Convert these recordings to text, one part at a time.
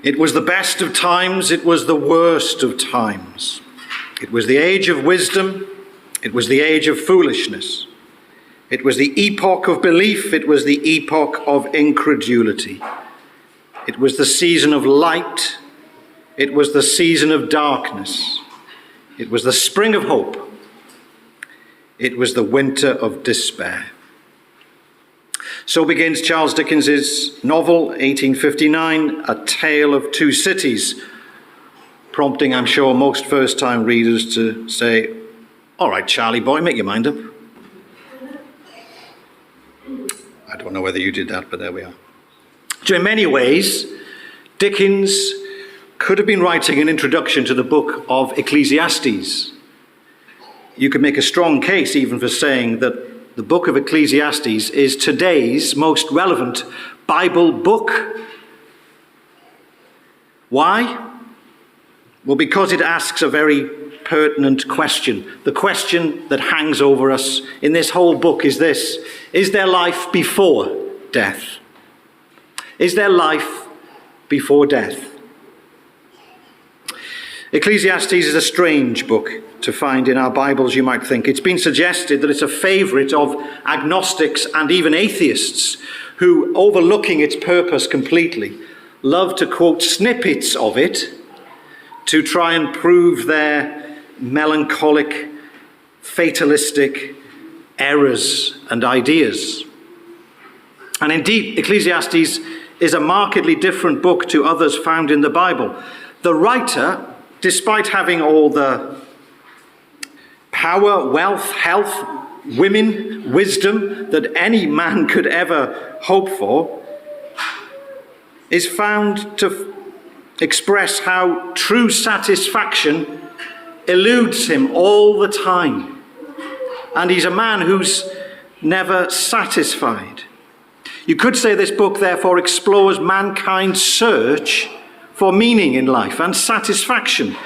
It was the best of times, it was the worst of times. It was the age of wisdom, it was the age of foolishness. It was the epoch of belief, it was the epoch of incredulity. It was the season of light, it was the season of darkness. It was the spring of hope, it was the winter of despair. So begins Charles Dickens's novel, 1859, A Tale of Two Cities, prompting, I'm sure, most first-time readers to say, all right, Charlie boy, make your mind up. I don't know whether you did that, but there we are. So in many ways, Dickens could have been writing an introduction to the book of Ecclesiastes. You could make a strong case even for saying that the book of Ecclesiastes is today's most relevant Bible book. Why? Well, because it asks a very pertinent question. The question that hangs over us in this whole book is this: is there life before death? Is there life before death? Ecclesiastes is a strange book to find in our Bibles, you might think. It's been suggested that it's a favourite of agnostics and even atheists who, overlooking its purpose completely, love to quote snippets of it to try and prove their melancholic, fatalistic errors and ideas. And indeed, Ecclesiastes is a markedly different book to others found in the Bible. The writer, despite having all the power, wealth, health, women, wisdom that any man could ever hope for, is found to express how true satisfaction eludes him all the time. And he's a man who's never satisfied. You could say this book, therefore, explores mankind's search for meaning in life and satisfaction.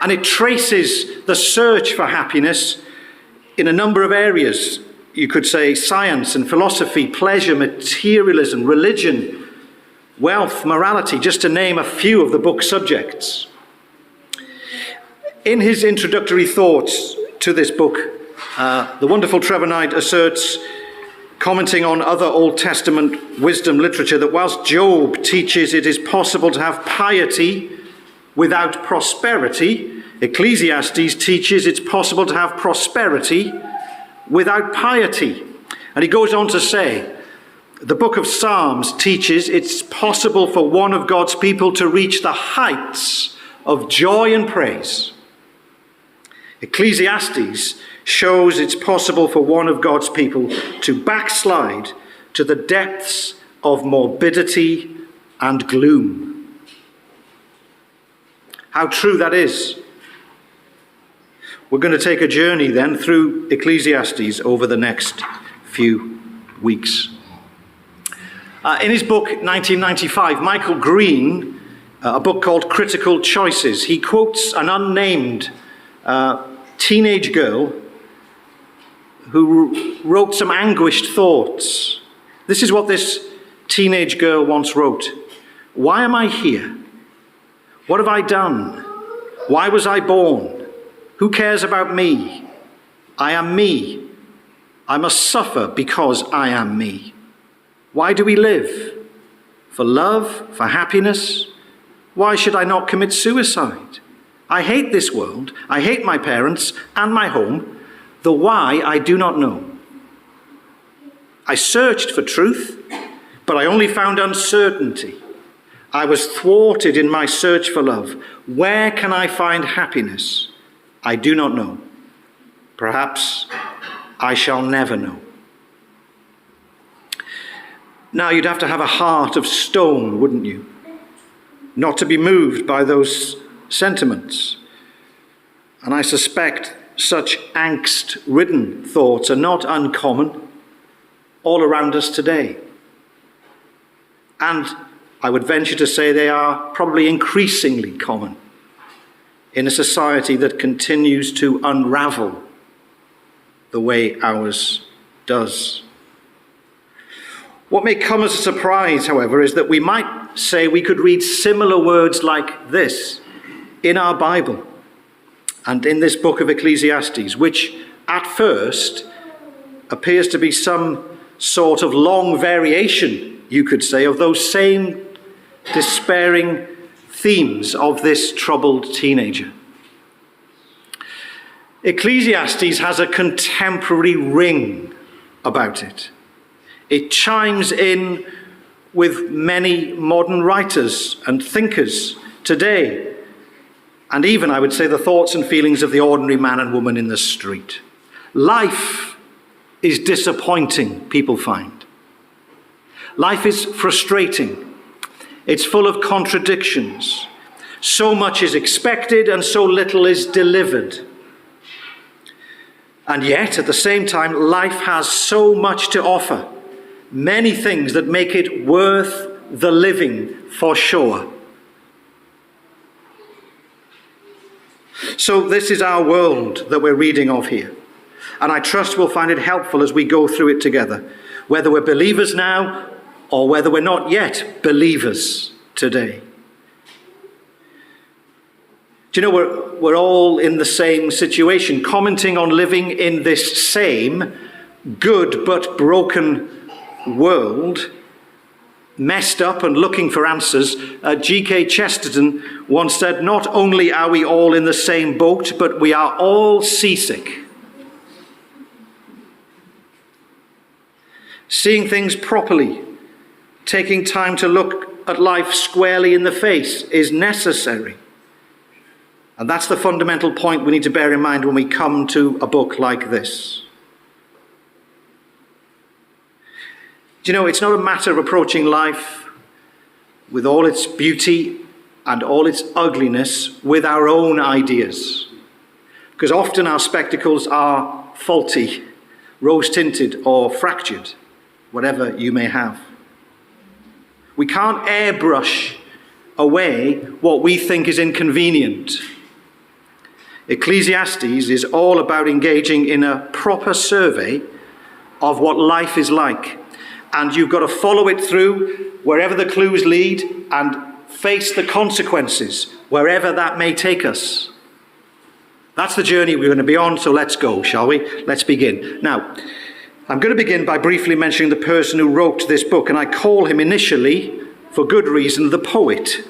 And it traces the search for happiness in a number of areas. You could say science and philosophy, pleasure, materialism, religion, wealth, morality, just to name a few of the book's subjects. In his introductory thoughts to this book, the wonderful Trevor Knight asserts, commenting on other Old Testament wisdom literature, that whilst Job teaches it is possible to have piety without prosperity, Ecclesiastes teaches it's possible to have prosperity without piety. And he goes on to say, the book of Psalms teaches it's possible for one of God's people to reach the heights of joy and praise. Ecclesiastes shows it's possible for one of God's people to backslide to the depths of morbidity and gloom. How true that is. We're going to take a journey then through Ecclesiastes over the next few weeks. In his book, 1995, Michael Green, a book called Critical Choices, he quotes an unnamed teenage girl who wrote some anguished thoughts. This is what this teenage girl once wrote. Why am I here? What have I done? Why was I born? Who cares about me? I am me. I must suffer because I am me. Why do we live? For love? For happiness? Why should I not commit suicide? I hate this world. I hate my parents and my home. The why I do not know. I searched for truth, but I only found uncertainty. I was thwarted in my search for love. Where can I find happiness? I do not know. Perhaps I shall never know. Now, you'd have to have a heart of stone, wouldn't you? Not to be moved by those sentiments. And I suspect such angst-ridden thoughts are not uncommon all around us today. And I would venture to say they are probably increasingly common in a society that continues to unravel the way ours does. What may come as a surprise, however, is that we might say we could read similar words like this in our Bible and in this book of Ecclesiastes, which at first appears to be some sort of long variation, you could say, of those same despairing themes of this troubled teenager. Ecclesiastes has a contemporary ring about it. It chimes in with many modern writers and thinkers today, and even, I would say, the thoughts and feelings of the ordinary man and woman in the street. Life is disappointing, people find. Life is frustrating. It's full of contradictions. So much is expected and so little is delivered. And yet, at the same time, life has so much to offer. Many things that make it worth the living for sure. So this is our world that we're reading of here. And I trust we'll find it helpful as we go through it together, whether we're believers now or whether we're not yet believers today. Do you know, we're all in the same situation, commenting on living in this same good but broken world, messed up and looking for answers. G.K. Chesterton once said, "Not only are we all in the same boat, but we are all seasick." Seeing things properly, taking time to look at life squarely in the face is necessary. And that's the fundamental point we need to bear in mind when we come to a book like this. Do you know, it's not a matter of approaching life with all its beauty and all its ugliness with our own ideas. Because often our spectacles are faulty, rose-tinted or fractured, whatever you may have. We can't airbrush away what we think is inconvenient. Ecclesiastes is all about engaging in a proper survey of what life is like. And you've got to follow it through wherever the clues lead and face the consequences wherever that may take us. That's the journey we're going to be on, so let's go, shall we? Let's begin. Now, I'm going to begin by briefly mentioning the person who wrote this book, and I call him initially, for good reason, the poet.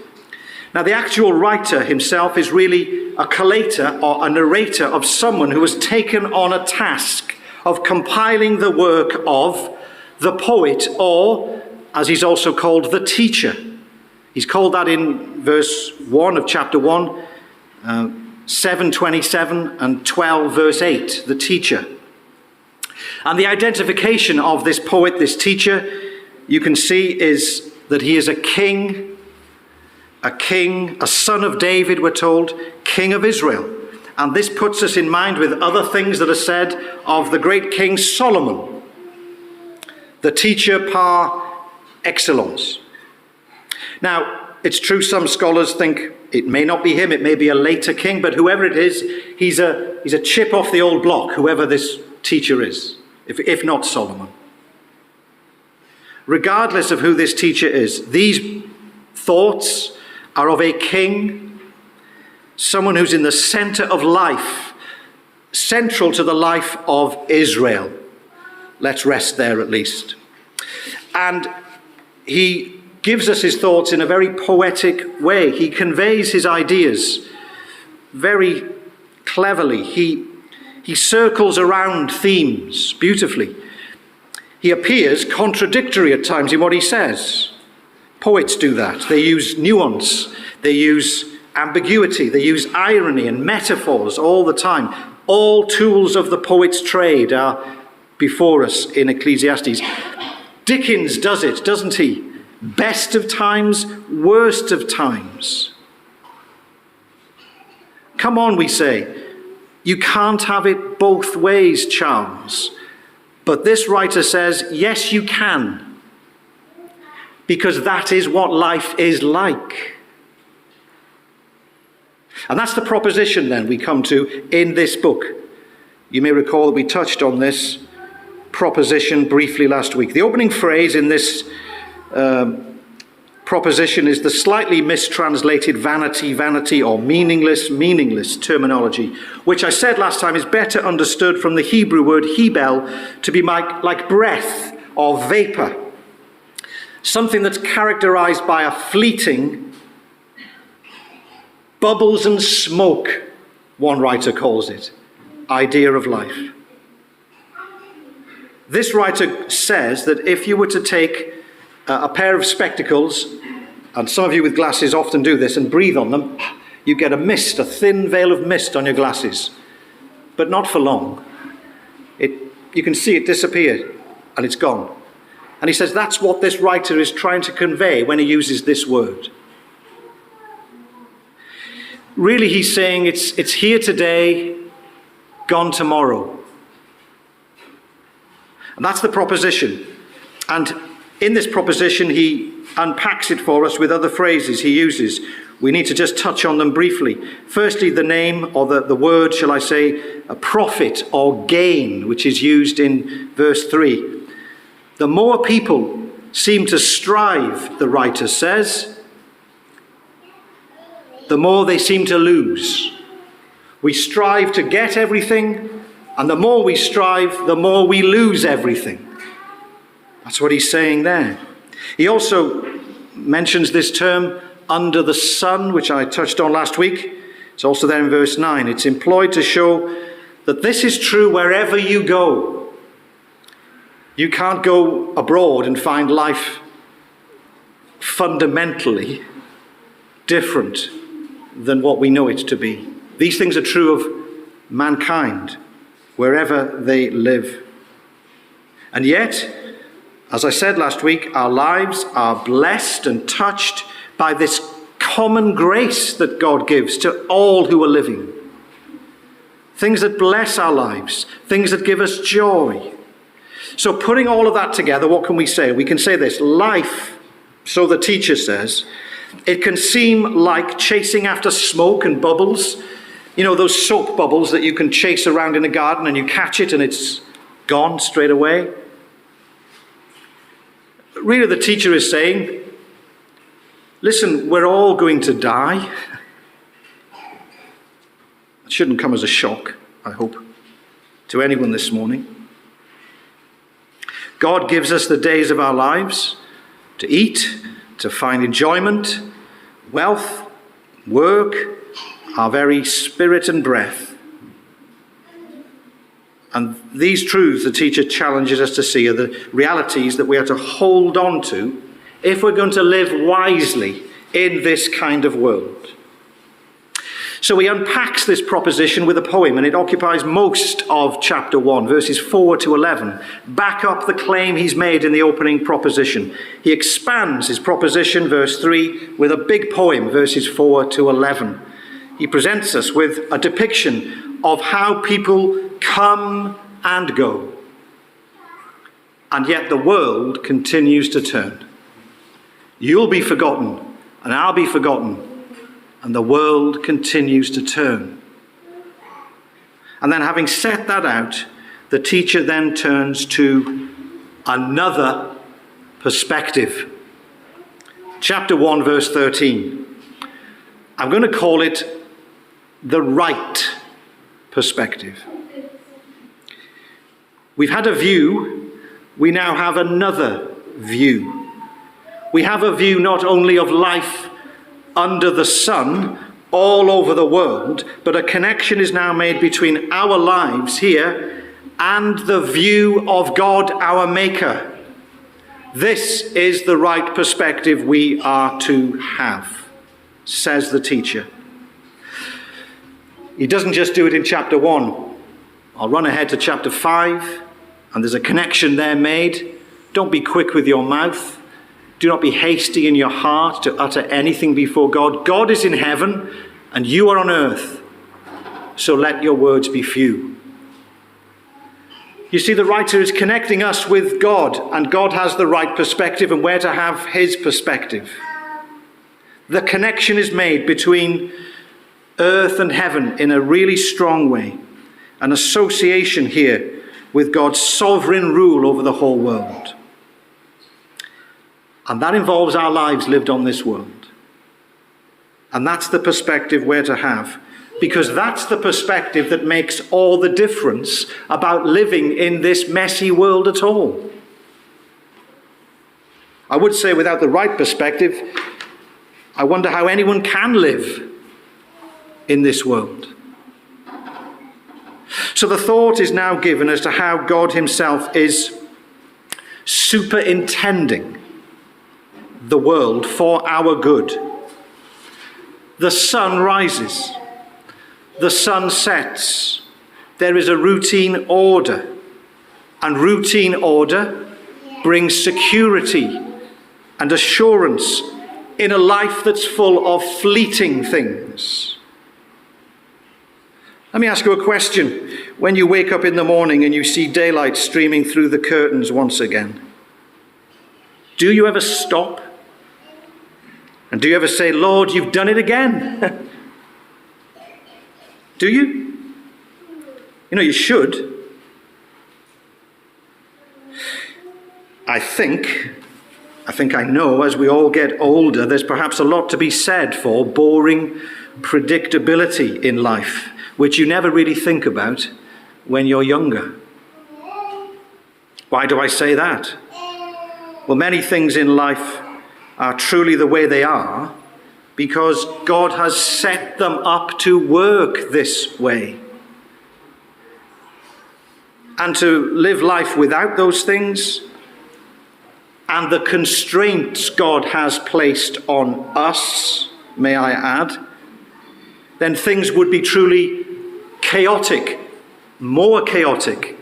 Now, the actual writer himself is really a collator or a narrator of someone who has taken on a task of compiling the work of the poet, or, as he's also called, the teacher. He's called that in verse 1 of chapter 1, 7:27 and 12 verse 8, the teacher. And the identification of this poet, this teacher, you can see is that he is a king, a son of David, we're told, king of Israel. And this puts us in mind with other things that are said of the great king Solomon, the teacher par excellence. Now, it's true some scholars think it may not be him, it may be a later king, but whoever it is, he's a chip off the old block, whoever this teacher is, if not Solomon. Regardless of who this teacher is, these thoughts are of a king, someone who's in the center of life, central to the life of Israel. Let's rest there at least. And he gives us his thoughts in a very poetic way. He conveys his ideas very cleverly. He circles around themes beautifully. He appears contradictory at times in what he says. Poets do that. They use nuance, they use ambiguity, they use irony and metaphors all the time. All tools of the poet's trade are before us in Ecclesiastes. Dickens does it, doesn't he? Best of times, worst of times. Come on, we say. You can't have it both ways, Charles. But this writer says, yes, you can. Because that is what life is like. And that's the proposition then we come to in this book. You may recall that we touched on this proposition briefly last week. The opening phrase in this proposition is the slightly mistranslated vanity, vanity, or meaningless, meaningless terminology, which I said last time is better understood from the Hebrew word hebel to be like breath or vapor. Something that's characterized by a fleeting bubbles and smoke, one writer calls it, idea of life. This writer says that if you were to take a pair of spectacles, and some of you with glasses often do this, and breathe on them, you get a mist, a thin veil of mist on your glasses, but not for long. You can see it disappear, and it's gone. And he says that's what this writer is trying to convey when he uses this word. Really, he's saying it's here today, gone tomorrow. And that's the proposition. And in this proposition, he unpacks it for us with other phrases he uses. We need to just touch on them briefly. Firstly, the name, or the word, shall I say, a profit or gain, which is used in verse 3. The more people seem to strive, the writer says, the more they seem to lose. We strive to get everything, and the more we strive, the more we lose everything. That's what he's saying there. He also mentions this term, under the sun, which I touched on last week. It's also there in verse 9. It's employed to show that this is true wherever you go. You can't go abroad and find life fundamentally different than what we know it to be. These things are true of mankind, wherever they live. And yet, as I said last week, our lives are blessed and touched by this common grace that God gives to all who are living. Things that bless our lives, things that give us joy. So putting all of that together, what can we say? We can say this: life, so the teacher says, it can seem like chasing after smoke and bubbles. You know, those soap bubbles that you can chase around in a garden and you catch it and it's gone straight away. Really, the teacher is saying, listen, we're all going to die. It shouldn't come as a shock, I hope, to anyone this morning. God gives us the days of our lives to eat, to find enjoyment, wealth, work, our very spirit and breath. And these truths the teacher challenges us to see are the realities that we are to hold on to if we're going to live wisely in this kind of world. So he unpacks this proposition with a poem, and it occupies most of chapter 1, verses 4 to 11. Back up the claim he's made in the opening proposition. He expands his proposition, verse 3, with a big poem, verses 4 to 11. He presents us with a depiction of how people come and go, and yet the world continues to turn. You'll be forgotten, and I'll be forgotten, and the world continues to turn. And then, having set that out, the teacher then turns to another perspective. Chapter 1, verse 13. I'm going to call it the right perspective. We've had a view, we now have another view. We have a view not only of life under the sun all over the world, but a connection is now made between our lives here and the view of God, our Maker. This is the right perspective we are to have, says the teacher. He doesn't just do it in chapter 1. I'll run ahead to chapter 5, and there's a connection there made. Don't be quick with your mouth. Do not be hasty in your heart to utter anything before God. God is in heaven, and you are on earth. So let your words be few. You see, the writer is connecting us with God, and God has the right perspective, and we're to have his perspective. The connection is made between earth and heaven in a really strong way. An association here with God's sovereign rule over the whole world. And that involves our lives lived on this world. And that's the perspective we're to have, because that's the perspective that makes all the difference about living in this messy world at all. I would say without the right perspective, I wonder how anyone can live in this world. So the thought is now given as to how God himself is superintending the world for our good. The sun rises, the sun sets. There is a routine order, and routine order brings security and assurance in a life that's full of fleeting things. Let me ask you a question. When you wake up in the morning and you see daylight streaming through the curtains once again, do you ever stop? And do you ever say, Lord, you've done it again? Do you? You know, you should. I think I know, as we all get older, there's perhaps a lot to be said for boring predictability in life, which you never really think about when you're younger. Why do I say that? Well, many things in life are truly the way they are because God has set them up to work this way. And to live life without those things and the constraints God has placed on us, may I add, then things would be truly chaotic, more chaotic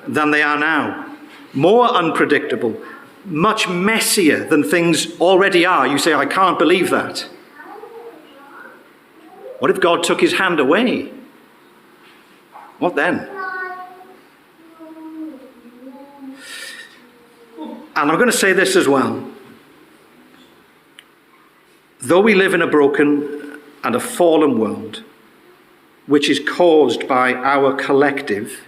than they are now, more unpredictable, much messier than things already are. You say, I can't believe that. What if God took his hand away? What then? And I'm going to say this as well. Though we live in a broken and a fallen world, which is caused by our collective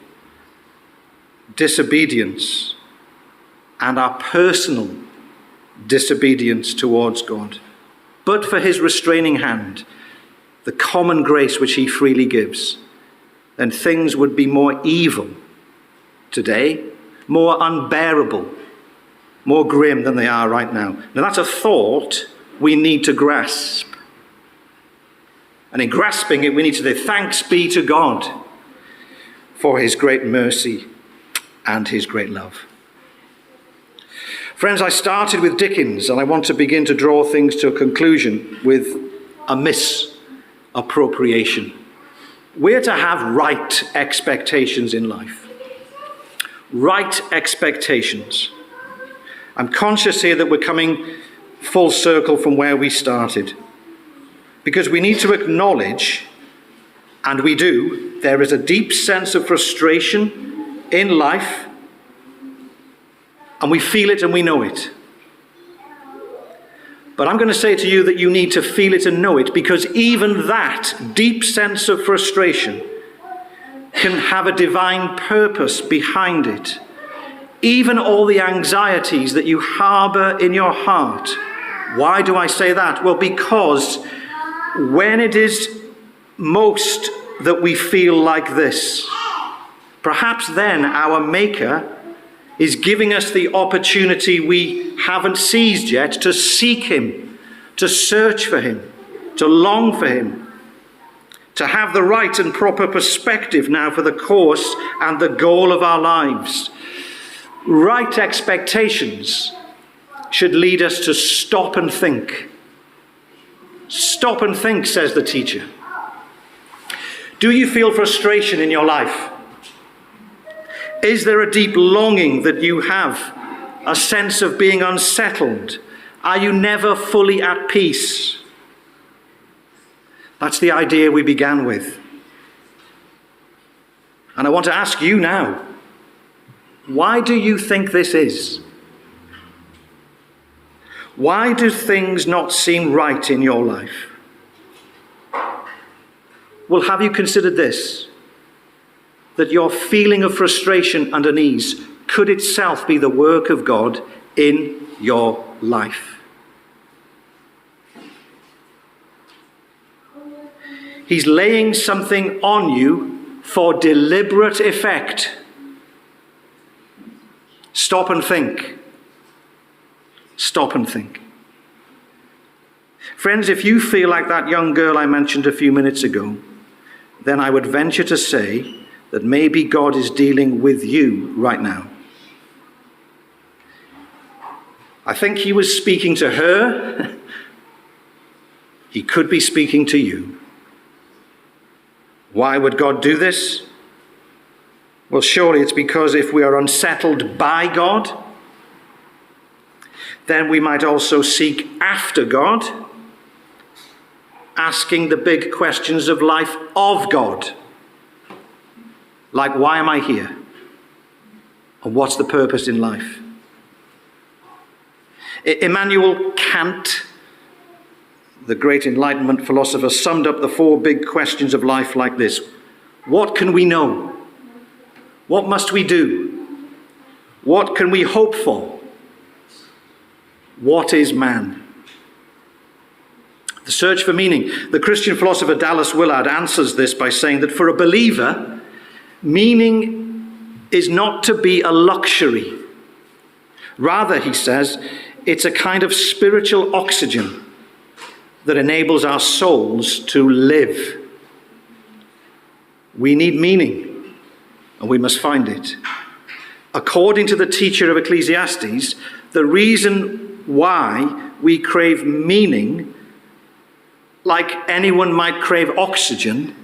disobedience and our personal disobedience towards God, but for his restraining hand, the common grace which he freely gives, then things would be more evil today, more unbearable, more grim than they are right now. Now that's a thought we need to grasp. And in grasping it, we need to say, thanks be to God for his great mercy and his great love. Friends, I started with Dickens, and I want to begin to draw things to a conclusion with a misappropriation. We're to have right expectations in life. Right expectations. I'm conscious here that we're coming full circle from where we started, because we need to acknowledge, and we do, there is a deep sense of frustration in life, and we feel it and we know it. But I'm going to say to you that you need to feel it and know it, because even that deep sense of frustration can have a divine purpose behind it. Even all the anxieties that you harbor in your heart. Why do I say that? Well, because when it is most that we feel like this, perhaps then our Maker is giving us the opportunity we haven't seized yet to seek him, to search for him, to long for him, to have the right and proper perspective now for the course and the goal of our lives. Right expectations should lead us to stop and think. Stop and think, says the teacher. Do you feel frustration in your life? Is there a deep longing that you have, a sense of being unsettled? Are you never fully at peace? That's the idea we began with. And I want to ask you now, why do you think this is? Why do things not seem right in your life? Well, have you considered this? that your feeling of frustration and unease could itself be the work of God in your life. He's laying something on you for deliberate effect. Stop and think. Stop and think. Friends, if you feel like that young girl I mentioned a few minutes ago, then I would venture to say that maybe God is dealing with you right now. I think he was speaking to her. He could be speaking to you. Why would God do this? Well, surely it's because if we are unsettled by God, then we might also seek after God, asking the big questions of life of God. Like, why am I here? And what's the purpose in life? Immanuel Kant, the great Enlightenment philosopher, summed up the 4 big questions of life like this. What can we know? What must we do? What can we hope for? What is man? The search for meaning. The Christian philosopher Dallas Willard answers this by saying that for a believer, meaning is not to be a luxury. Rather, he says, it's a kind of spiritual oxygen that enables our souls to live. We need meaning, and we must find it. According to the teacher of Ecclesiastes, the reason why we crave meaning, like anyone might crave oxygen,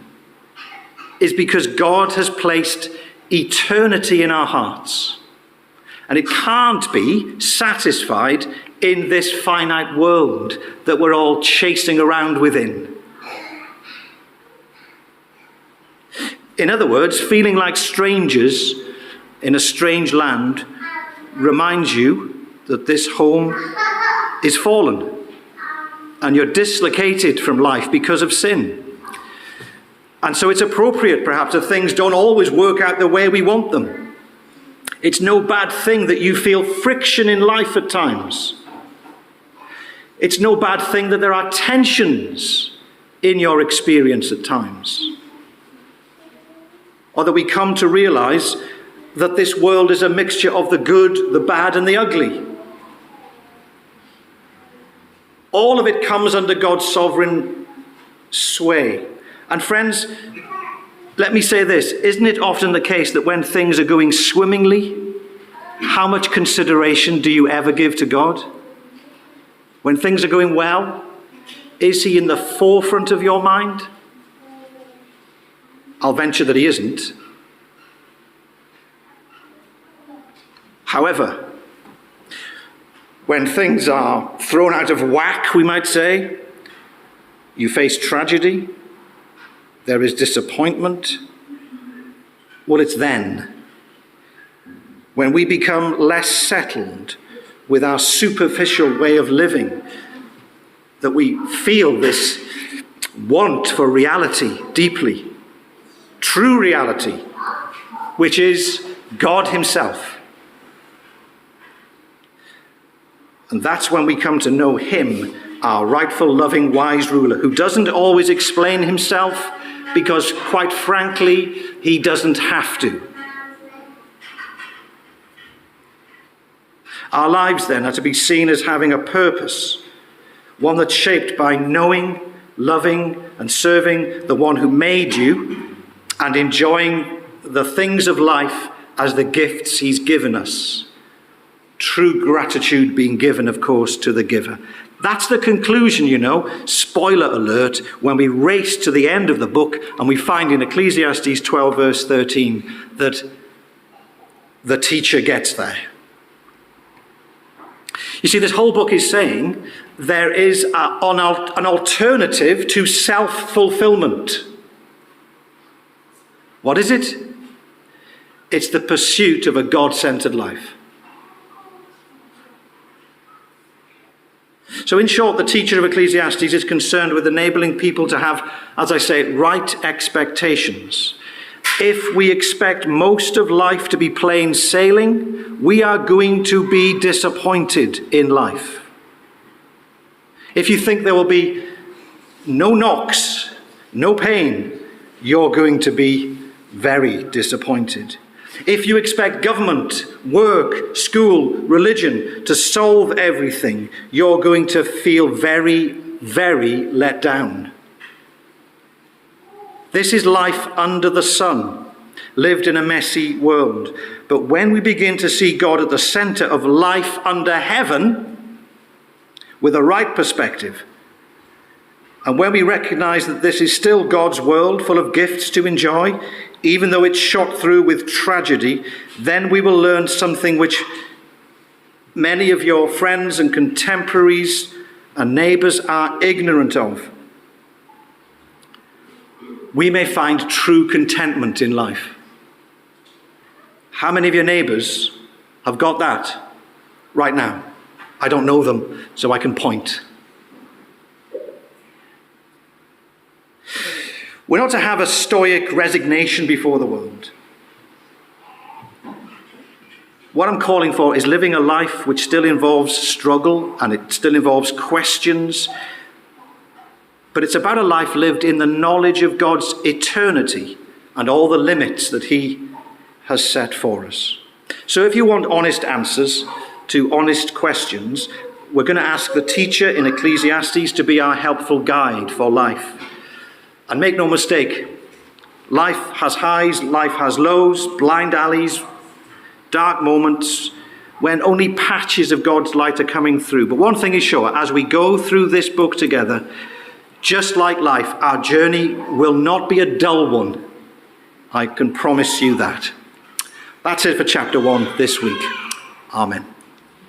is because God has placed eternity in our hearts. And it can't be satisfied in this finite world that we're all chasing around within. In other words, feeling like strangers in a strange land reminds you that this home is fallen and you're dislocated from life because of sin. And so it's appropriate, perhaps, that things don't always work out the way we want them. It's no bad thing that you feel friction in life at times. It's no bad thing that there are tensions in your experience at times. Or that we come to realize that this world is a mixture of the good, the bad, and the ugly. All of it comes under God's sovereign sway. And friends, let me say this, isn't it often the case that when things are going swimmingly, how much consideration do you ever give to God? When things are going well, is he in the forefront of your mind? I'll venture that he isn't. However, when things are thrown out of whack, we might say, you face tragedy, there is disappointment. Well, it's then, when we become less settled with our superficial way of living, that we feel this want for reality deeply, true reality, which is God himself. And that's when we come to know him, our rightful, loving, wise ruler, who doesn't always explain himself, because, quite frankly, he doesn't have to. Our lives, then, are to be seen as having a purpose, one that's shaped by knowing, loving, and serving the one who made you, and enjoying the things of life as the gifts he's given us. True gratitude being given, of course, to the giver. That's the conclusion, you know, spoiler alert, when we race to the end of the book and we find in Ecclesiastes 12 verse 13 that the teacher gets there. You see, this whole book is saying there is an alternative to self-fulfillment. What is it? It's the pursuit of a God-centered life. So in short, the teacher of Ecclesiastes is concerned with enabling people to have, as I say, right expectations If we expect most of life to be plain sailing, we are going to be disappointed in life. If you think there will be no knocks, no pain, you're going to be very disappointed. If you expect government, work, school, religion to solve everything, you're going to feel very, very let down. This is life under the sun, lived in a messy world. But when we begin to see God at the center of life under heaven, with a right perspective, and when we recognize that this is still God's world full of gifts to enjoy, even though it's shot through with tragedy, then we will learn something which many of your friends and contemporaries and neighbors are ignorant of. We may find true contentment in life. How many of your neighbors have got that right now? I don't know them, so I can point. We're not to have a stoic resignation before the world. What I'm calling for is living a life which still involves struggle and it still involves questions. But it's about a life lived in the knowledge of God's eternity and all the limits that he has set for us. So if you want honest answers to honest questions, we're going to ask the teacher in Ecclesiastes to be our helpful guide for life. And make no mistake, life has highs, life has lows, blind alleys, dark moments, when only patches of God's light are coming through. But one thing is sure, as we go through this book together, just like life, our journey will not be a dull one. I can promise you that. That's it for chapter 1 this week. Amen.